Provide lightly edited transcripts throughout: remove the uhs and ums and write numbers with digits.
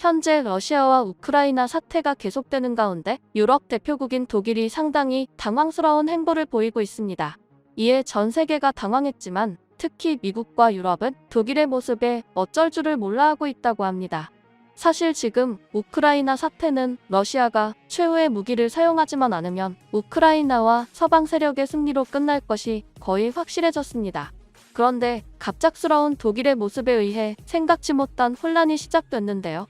현재 러시아와 우크라이나 사태가 계속되는 가운데 유럽 대표국인 독일이 상당히 당황스러운 행보를 보이고 있습니다. 이에 전 세계가 당황했지만 특히 미국과 유럽은 독일의 모습에 어쩔 줄을 몰라 하고 있다고 합니다. 사실 지금 우크라이나 사태는 러시아가 최후의 무기를 사용하지만 않으면 우크라이나와 서방 세력의 승리로 끝날 것이 거의 확실해졌습니다. 그런데 갑작스러운 독일의 모습에 의해 생각지 못한 혼란이 시작됐는데요.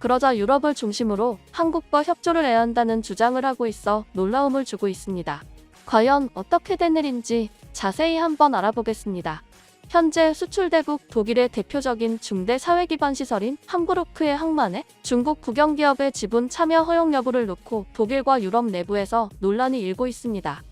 그러자 유럽을 중심으로 한국과 협조를 해야 한다는 주장을 하고 있어 놀라움을 주고 있습니다. 과연 어떻게 된 일인지 자세히 한번 알아보겠습니다. 현재 수출대국 독일의 대표적인 중대 사회기반 시설인 함부르크의 항만에 중국 국영기업의 지분 참여 허용 여부를 놓고 독일과 유럽 내부에서 논란이 일고 있습니다.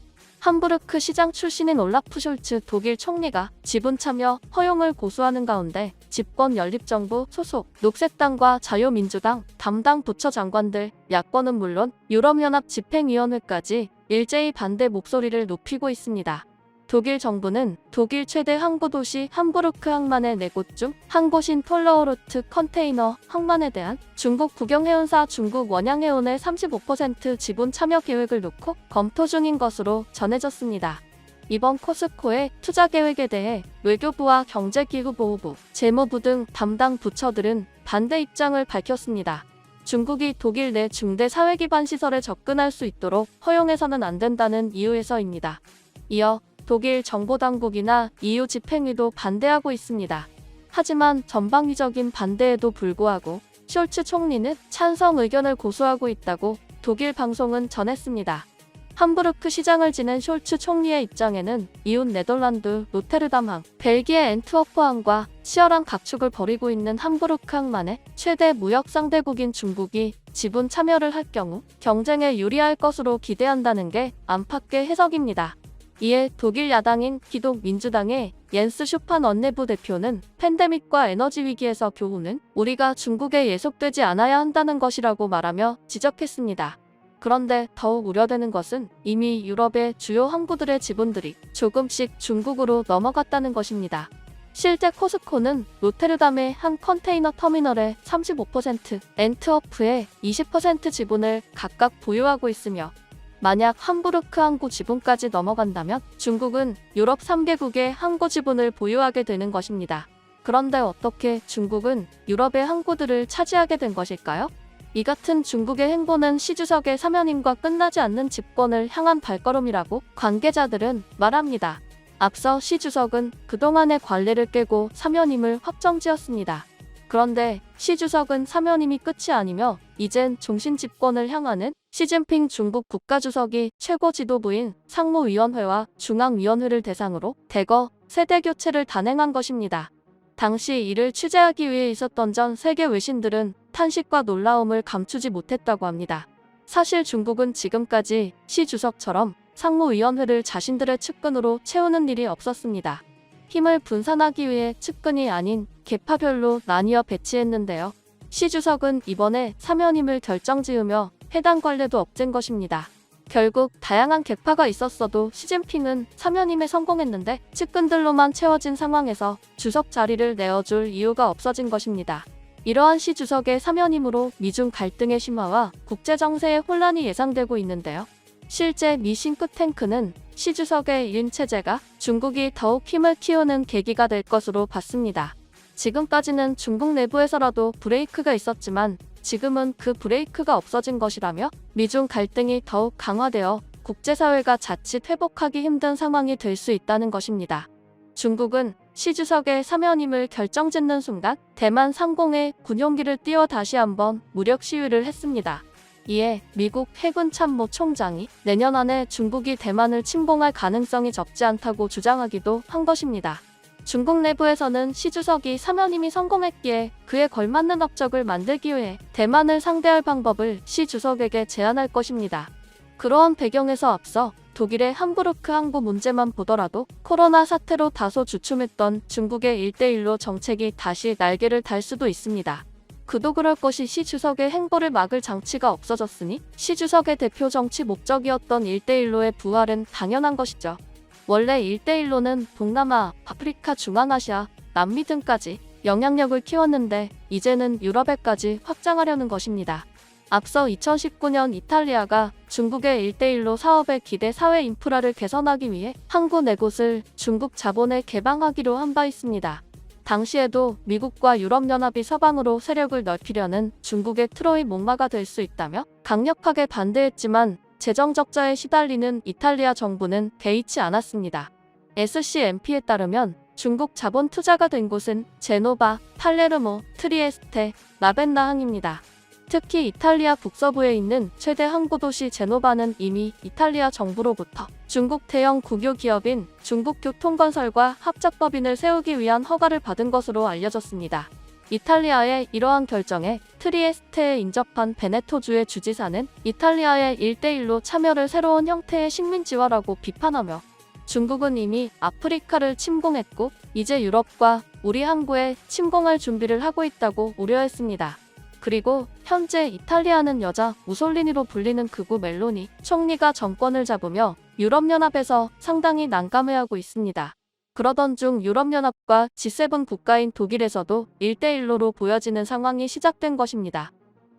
함부르크 시장 출신인 올라프 숄츠 독일 총리가 지분 참여 허용을 고수하는 가운데 집권 연립정부 소속 녹색당과 자유민주당 담당 부처 장관들, 야권은 물론 유럽연합 집행위원회까지 일제히 반대 목소리를 높이고 있습니다. 독일 정부는 독일 최대 항구도시 함부르크 항만의 4곳 중 한 곳인 톨러오르트 컨테이너 항만에 대한 중국 국영해운사 중국 원양해운의 35% 지분 참여 계획을 놓고 검토 중인 것으로 전해졌습니다. 이번 코스코의 투자 계획에 대해 외교부와 경제기후보호부, 재무부 등 담당 부처들은 반대 입장을 밝혔습니다. 중국이 독일 내 중대 사회기반 시설에 접근할 수 있도록 허용해서는 안 된다는 이유에서입니다. 이어 독일 정보당국이나 EU 집행위도 반대하고 있습니다. 하지만 전방위적인 반대에도 불구하고 숄츠 총리는 찬성 의견을 고수하고 있다고 독일 방송은 전했습니다. 함부르크 시장을 지낸 숄츠 총리의 입장에는 이웃 네덜란드 로테르담항, 벨기에 앤트워프항과 치열한 각축을 벌이고 있는 함부르크 항만의 최대 무역 상대국인 중국이 지분 참여를 할 경우 경쟁에 유리할 것으로 기대한다는 게 안팎의 해석입니다. 이에 독일 야당인 기독민주당의 옌스 슈판 원내부 대표는 팬데믹과 에너지 위기에서 교훈은 우리가 중국에 예속되지 않아야 한다는 것이라고 말하며 지적했습니다. 그런데 더욱 우려되는 것은 이미 유럽의 주요 항구들의 지분들이 조금씩 중국으로 넘어갔다는 것입니다. 실제 코스코는 로테르담의 한 컨테이너 터미널의 35%, 앤트워프의 20% 지분을 각각 보유하고 있으며 만약 함부르크 항구 지분까지 넘어간다면 중국은 유럽 3개국의 항구 지분을 보유하게 되는 것입니다. 그런데 어떻게 중국은 유럽의 항구들을 차지하게 된 것일까요? 이 같은 중국의 행보는 시 주석의 사면임과 끝나지 않는 집권을 향한 발걸음이라고 관계자들은 말합니다. 앞서 시 주석은 그동안의 관례를 깨고 사면임을 확정지었습니다. 그런데 시 주석은 사면임이 끝이 아니며 이젠 종신 집권을 향하는 시진핑 중국 국가주석이 최고 지도부인 상무위원회와 중앙위원회를 대상으로 대거 세대교체를 단행한 것입니다. 당시 이를 취재하기 위해 있었던 전 세계 외신들은 탄식과 놀라움을 감추지 못했다고 합니다. 사실 중국은 지금까지 시 주석처럼 상무위원회를 자신들의 측근으로 채우는 일이 없었습니다. 힘을 분산하기 위해 측근이 아닌 계파별로 나뉘어 배치했는데요. 시 주석은 이번에 사면임을 결정지으며 해당 관례도 없앤 것입니다. 결국 다양한 계파가 있었어도 시진핑은 사면임에 성공했는데 측근들로만 채워진 상황에서 주석 자리를 내어줄 이유가 없어진 것입니다. 이러한 시 주석의 사면임으로 미중 갈등의 심화와 국제정세의 혼란이 예상되고 있는데요. 실제 미 싱크탱크는 시 주석의 1인 체제가 중국이 더욱 힘을 키우는 계기가 될 것으로 봤습니다. 지금까지는 중국 내부에서라도 브레이크가 있었지만 지금은 그 브레이크가 없어진 것이라며 미중 갈등이 더욱 강화되어 국제사회가 자칫 회복하기 힘든 상황이 될 수 있다는 것입니다. 중국은 시 주석의 사면임을 결정짓는 순간 대만 상공에 군용기를 띄워 다시 한번 무력 시위를 했습니다. 이에 미국 해군 참모 총장이 내년 안에 중국이 대만을 침공할 가능성이 적지 않다고 주장하기도 한 것입니다. 중국 내부에서는 시 주석이 사면임이 성공했기에 그에 걸맞는 업적을 만들기 위해 대만을 상대할 방법을 시 주석에게 제안할 것입니다. 그러한 배경에서 앞서 독일의 함부르크 항구 문제만 보더라도 코로나 사태로 다소 주춤했던 중국의 1대1로 정책이 다시 날개를 달 수도 있습니다. 그도 그럴 것이 시 주석의 행보를 막을 장치가 없어졌으니 시 주석의 대표 정치 목적이었던 1대1로의 부활은 당연한 것이죠. 원래 1대1로는 동남아, 아프리카, 중앙아시아, 남미 등까지 영향력을 키웠는데 이제는 유럽에까지 확장하려는 것입니다. 앞서 2019년 이탈리아가 중국의 1대1로 사업에 기대 사회 인프라를 개선하기 위해 항구 4곳을 중국 자본에 개방하기로 한 바 있습니다. 당시에도 미국과 유럽연합이 서방으로 세력을 넓히려는 중국의 트로이 목마가 될 수 있다며 강력하게 반대했지만 재정 적자에 시달리는 이탈리아 정부는 개의치 않았습니다. SCMP에 따르면 중국 자본 투자가 된 곳은 제노바, 팔레르모, 트리에스테, 라벤나 항입니다. 특히 이탈리아 북서부에 있는 최대 항구 도시 제노바는 이미 이탈리아 정부로부터 중국 대형 국유 기업인 중국교통건설과 합작법인을 세우기 위한 허가를 받은 것으로 알려졌습니다. 이탈리아의 이러한 결정에 트리에스테에 인접한 베네토주의 주지사는 이탈리아의 1대1로 참여를 새로운 형태의 식민지화라고 비판하며 중국은 이미 아프리카를 침공했고 이제 유럽과 우리 항구에 침공할 준비를 하고 있다고 우려했습니다. 그리고 현재 이탈리아는 여자 무솔리니로 불리는 극우 멜로니 총리가 정권을 잡으며 유럽연합에서 상당히 난감해하고 있습니다. 그러던 중 유럽연합과 G7 국가인 독일에서도 1대1로로 보여지는 상황이 시작된 것입니다.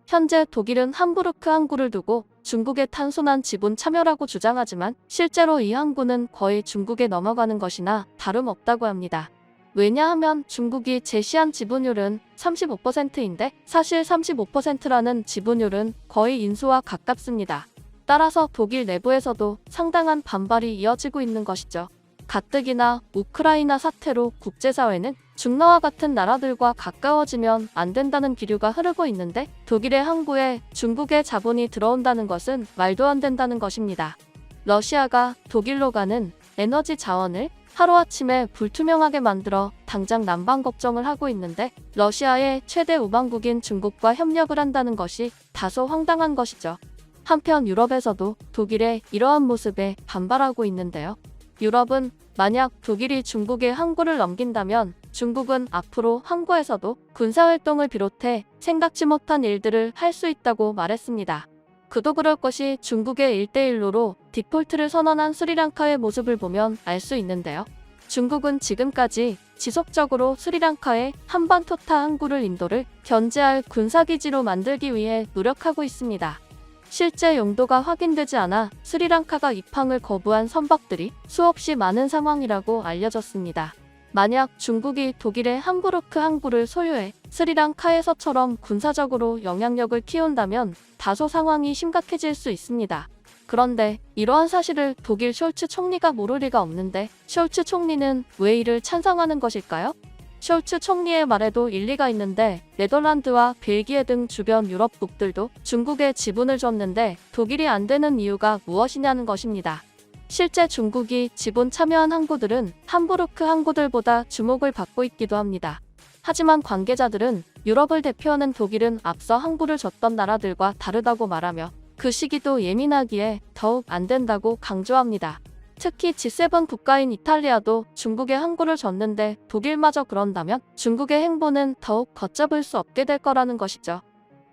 현재 독일은 함부르크 항구를 두고 중국의 탄손한 지분 참여라고 주장하지만 실제로 이 항구는 거의 중국에 넘어가는 것이나 다름없다고 합니다. 왜냐하면 중국이 제시한 지분율은 35%인데 사실 35%라는 지분율은 거의 인수와 가깝습니다. 따라서 독일 내부에서도 상당한 반발이 이어지고 있는 것이죠. 가뜩이나 우크라이나 사태로 국제사회는 중러와 같은 나라들과 가까워지면 안 된다는 기류가 흐르고 있는데 독일의 항구에 중국의 자본이 들어온다는 것은 말도 안 된다는 것입니다. 러시아가 독일로 가는 에너지 자원을 하루아침에 불투명하게 만들어 당장 난방 걱정을 하고 있는데 러시아의 최대 우방국인 중국과 협력을 한다는 것이 다소 황당한 것이죠. 한편 유럽에서도 독일의 이러한 모습에 반발하고 있는데요. 유럽은 만약 독일이 중국에 항구를 넘긴다면 중국은 앞으로 항구에서도 군사활동을 비롯해 생각지 못한 일들을 할 수 있다고 말했습니다. 그도 그럴 것이 중국의 1대1로로 디폴트를 선언한 스리랑카의 모습을 보면 알 수 있는데요. 중국은 지금까지 지속적으로 스리랑카의 한반토타 항구를 인도를 견제할 군사기지로 만들기 위해 노력하고 있습니다. 실제 용도가 확인되지 않아 스리랑카가 입항을 거부한 선박들이 수없이 많은 상황이라고 알려졌습니다. 만약 중국이 독일의 함부르크 항구를 소유해 스리랑카에서처럼 군사적으로 영향력을 키운다면 다소 상황이 심각해질 수 있습니다. 그런데 이러한 사실을 독일 숄츠 총리가 모를 리가 없는데 숄츠 총리는 왜 이를 찬성하는 것일까요? 숄츠 총리의 말에도 일리가 있는데 네덜란드와 벨기에 등 주변 유럽국들도 중국에 지분을 줬는데 독일이 안 되는 이유가 무엇이냐는 것입니다. 실제 중국이 지분 참여한 항구들은 함부르크 항구들보다 주목을 받고 있기도 합니다. 하지만 관계자들은 유럽을 대표하는 독일은 앞서 항구를 줬던 나라들과 다르다고 말하며 그 시기도 예민하기에 더욱 안 된다고 강조합니다. 특히 G7 국가인 이탈리아도 중국에 항구를 줬는데 독일마저 그런다면 중국의 행보는 더욱 걷잡을 수 없게 될 거라는 것이죠.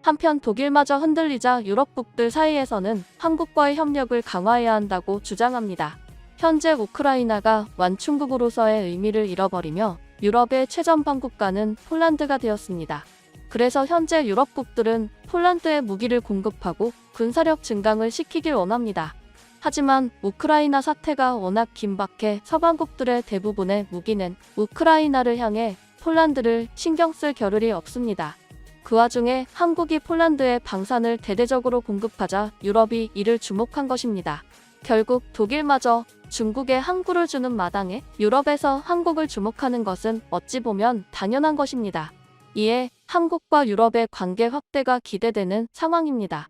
한편 독일마저 흔들리자 유럽국들 사이에서는 한국과의 협력을 강화해야 한다고 주장합니다. 현재 우크라이나가 완충국으로서의 의미를 잃어버리며 유럽의 최전방 국가는 폴란드가 되었습니다. 그래서 현재 유럽국들은 폴란드에 무기를 공급하고 군사력 증강을 시키길 원합니다. 하지만 우크라이나 사태가 워낙 긴박해 서방국들의 대부분의 무기는 우크라이나를 향해 폴란드를 신경 쓸 겨를이 없습니다. 그 와중에 한국이 폴란드에 방산을 대대적으로 공급하자 유럽이 이를 주목한 것입니다. 결국 독일마저 중국에 항구를 주는 마당에 유럽에서 한국을 주목하는 것은 어찌 보면 당연한 것입니다. 이에 한국과 유럽의 관계 확대가 기대되는 상황입니다.